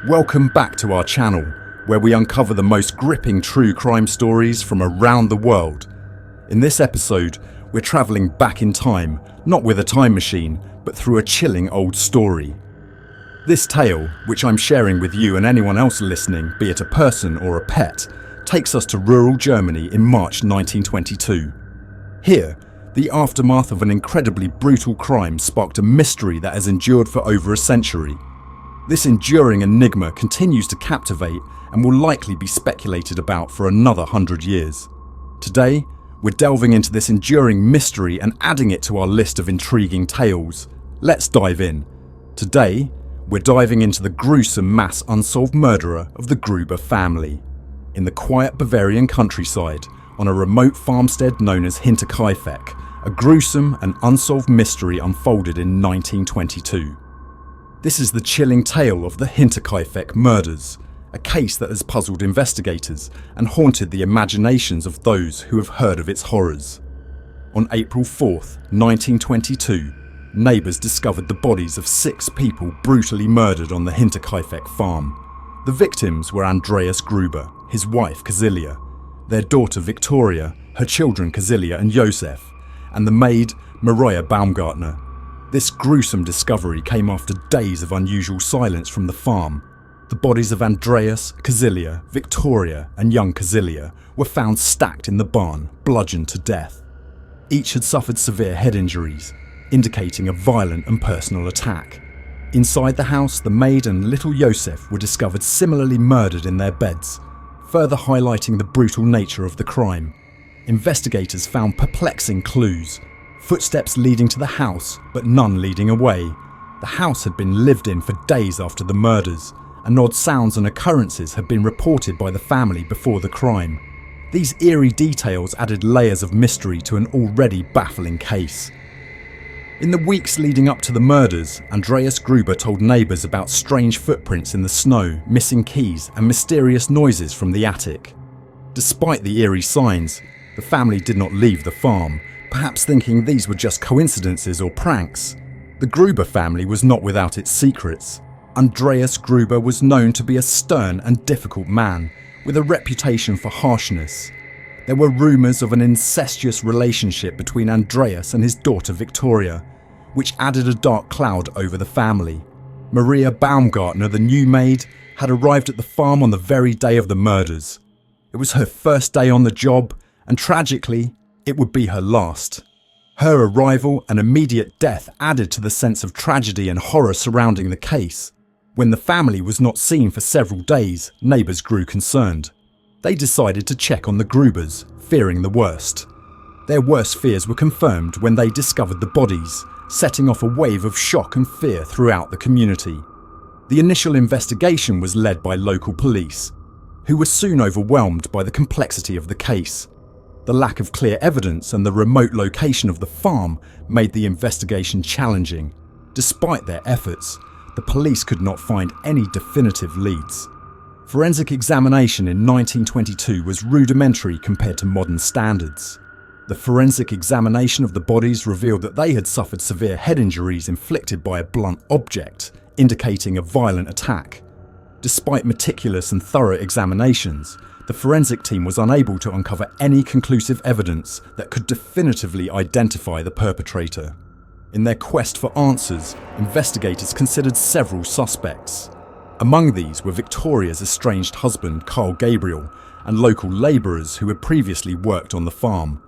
Welcome back to our channel, where we uncover the most gripping true crime stories from around the world. In this episode, we're travelling back in time, not with a time machine, but through a chilling old story. This tale, which I'm sharing with you and anyone else listening, be it a person or a pet, takes us to rural Germany in March 1922. Here, the aftermath of an incredibly brutal crime sparked a mystery that has endured for over a century. This enduring enigma continues to captivate and will likely be speculated about for another 100 years. Today, we're delving into this enduring mystery and adding it to our list of intriguing tales. Let's dive in. Today, we're diving into the gruesome mass unsolved murderer of the Gruber family. In the quiet Bavarian countryside, on a remote farmstead known as Hinterkaifeck, a gruesome and unsolved mystery unfolded in 1922. This is the chilling tale of the Hinterkaifeck murders, a case that has puzzled investigators and haunted the imaginations of those who have heard of its horrors. On April 4th, 1922, neighbours discovered the bodies of 6 people brutally murdered on the Hinterkaifeck farm. The victims were Andreas Gruber, his wife Casilia, their daughter Victoria, her children Casilia and Josef, and the maid Maria Baumgartner. This gruesome discovery came after days of unusual silence from the farm. The bodies of Andreas, Casilia, Victoria and young Casilia were found stacked in the barn, bludgeoned to death. Each had suffered severe head injuries, indicating a violent and personal attack. Inside the house, the maid and little Josef were discovered similarly murdered in their beds, further highlighting the brutal nature of the crime. Investigators found perplexing clues. Footsteps leading to the house, but none leading away. The house had been lived in for days after the murders, and odd sounds and occurrences had been reported by the family before the crime. These eerie details added layers of mystery to an already baffling case. In the weeks leading up to the murders, Andreas Gruber told neighbours about strange footprints in the snow, missing keys, and mysterious noises from the attic. Despite the eerie signs, the family did not leave the farm, perhaps thinking these were just coincidences or pranks. The Gruber family was not without its secrets. Andreas Gruber was known to be a stern and difficult man, with a reputation for harshness. There were rumours of an incestuous relationship between Andreas and his daughter Victoria, which added a dark cloud over the family. Maria Baumgartner, the new maid, had arrived at the farm on the very day of the murders. It was her first day on the job, and tragically, it would be her last. Her arrival and immediate death added to the sense of tragedy and horror surrounding the case. When the family was not seen for several days, neighbours grew concerned. They decided to check on the Grubers, fearing the worst. Their worst fears were confirmed when they discovered the bodies, setting off a wave of shock and fear throughout the community. The initial investigation was led by local police, who were soon overwhelmed by the complexity of the case. The lack of clear evidence and the remote location of the farm made the investigation challenging. Despite their efforts, the police could not find any definitive leads. Forensic examination in 1922 was rudimentary compared to modern standards. The forensic examination of the bodies revealed that they had suffered severe head injuries inflicted by a blunt object, indicating a violent attack. Despite meticulous and thorough examinations, the forensic team was unable to uncover any conclusive evidence that could definitively identify the perpetrator. In their quest for answers, investigators considered several suspects. Among these were Victoria's estranged husband, Carl Gabriel, and local labourers who had previously worked on the farm.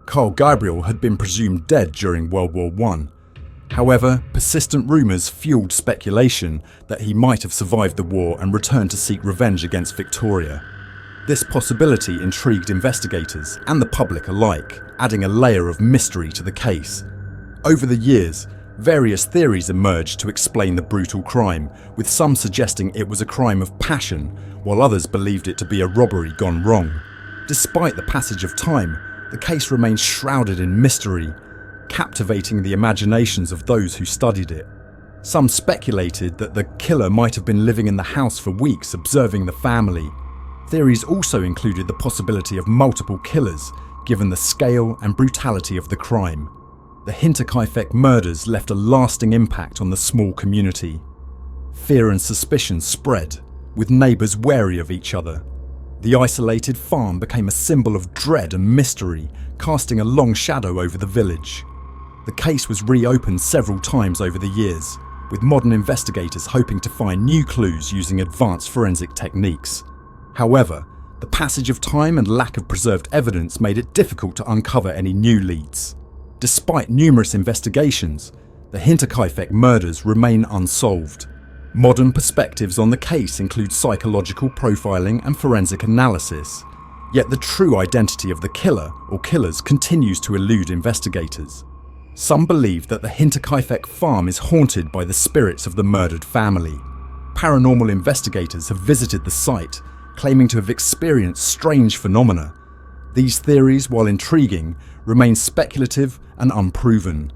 Carl Gabriel had been presumed dead during World War I. However, persistent rumours fueled speculation that he might have survived the war and returned to seek revenge against Victoria. This possibility intrigued investigators and the public alike, adding a layer of mystery to the case. Over the years, various theories emerged to explain the brutal crime, with some suggesting it was a crime of passion, while others believed it to be a robbery gone wrong. Despite the passage of time, the case remains shrouded in mystery, captivating the imaginations of those who studied it. Some speculated that the killer might have been living in the house for weeks observing the family. Theories also included the possibility of multiple killers, given the scale and brutality of the crime. The Hinterkaifeck murders left a lasting impact on the small community. Fear and suspicion spread, with neighbours wary of each other. The isolated farm became a symbol of dread and mystery, casting a long shadow over the village. The case was reopened several times over the years, with modern investigators hoping to find new clues using advanced forensic techniques. However, the passage of time and lack of preserved evidence made it difficult to uncover any new leads. Despite numerous investigations, the Hinterkaifeck murders remain unsolved. Modern perspectives on the case include psychological profiling and forensic analysis, yet the true identity of the killer or killers continues to elude investigators. Some believe that the Hinterkaifeck farm is haunted by the spirits of the murdered family. Paranormal investigators have visited the site, claiming to have experienced strange phenomena. These theories, while intriguing, remain speculative and unproven.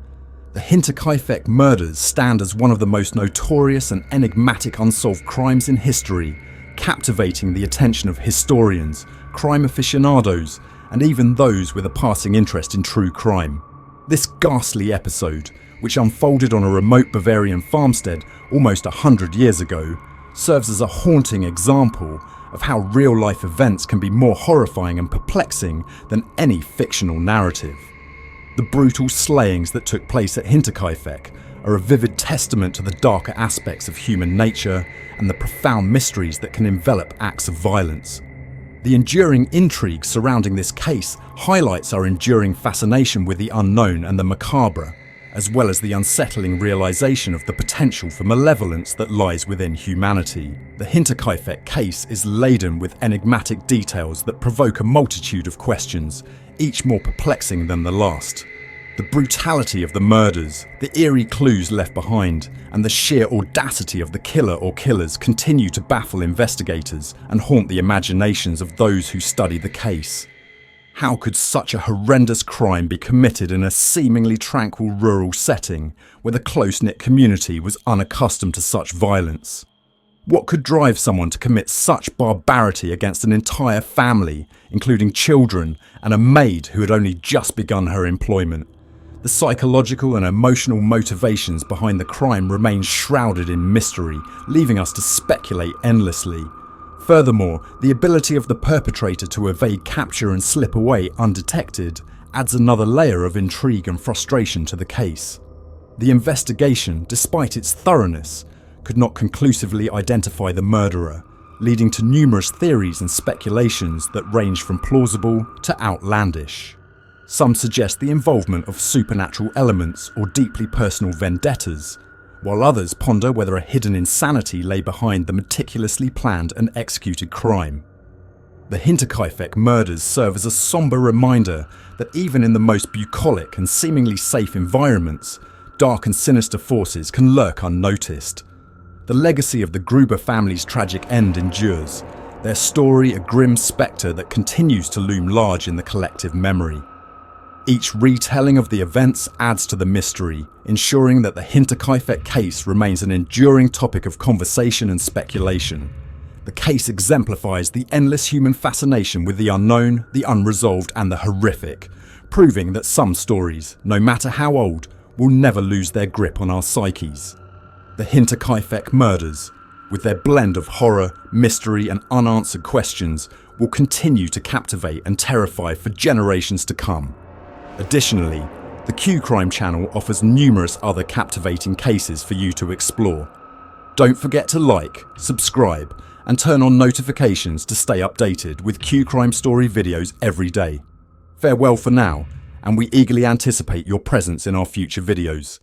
The Hinterkaifeck murders stand as one of the most notorious and enigmatic unsolved crimes in history, captivating the attention of historians, crime aficionados, and even those with a passing interest in true crime. This ghastly episode, which unfolded on a remote Bavarian farmstead almost 100 years ago, serves as a haunting example of how real-life events can be more horrifying and perplexing than any fictional narrative. The brutal slayings that took place at Hinterkaifeck are a vivid testament to the darker aspects of human nature and the profound mysteries that can envelop acts of violence. The enduring intrigue surrounding this case highlights our enduring fascination with the unknown and the macabre, as well as the unsettling realization of the potential for malevolence that lies within humanity. The Hinterkaifeck case is laden with enigmatic details that provoke a multitude of questions, each more perplexing than the last. The brutality of the murders, the eerie clues left behind, and the sheer audacity of the killer or killers continue to baffle investigators and haunt the imaginations of those who study the case. How could such a horrendous crime be committed in a seemingly tranquil rural setting where the close-knit community was unaccustomed to such violence? What could drive someone to commit such barbarity against an entire family, including children and a maid who had only just begun her employment? The psychological and emotional motivations behind the crime remain shrouded in mystery, leaving us to speculate endlessly. Furthermore, the ability of the perpetrator to evade capture and slip away undetected adds another layer of intrigue and frustration to the case. The investigation, despite its thoroughness, could not conclusively identify the murderer, leading to numerous theories and speculations that range from plausible to outlandish. Some suggest the involvement of supernatural elements or deeply personal vendettas, while others ponder whether a hidden insanity lay behind the meticulously planned and executed crime. The Hinterkaifeck murders serve as a somber reminder that even in the most bucolic and seemingly safe environments, dark and sinister forces can lurk unnoticed. The legacy of the Gruber family's tragic end endures, their story a grim spectre that continues to loom large in the collective memory. Each retelling of the events adds to the mystery, ensuring that the Hinterkaifeck case remains an enduring topic of conversation and speculation. The case exemplifies the endless human fascination with the unknown, the unresolved, and the horrific, proving that some stories, no matter how old, will never lose their grip on our psyches. The Hinterkaifeck murders, with their blend of horror, mystery, and unanswered questions, will continue to captivate and terrify for generations to come. Additionally, the Q Crime channel offers numerous other captivating cases for you to explore. Don't forget to like, subscribe, and turn on notifications to stay updated with Q Crime Story videos every day. Farewell for now, and we eagerly anticipate your presence in our future videos.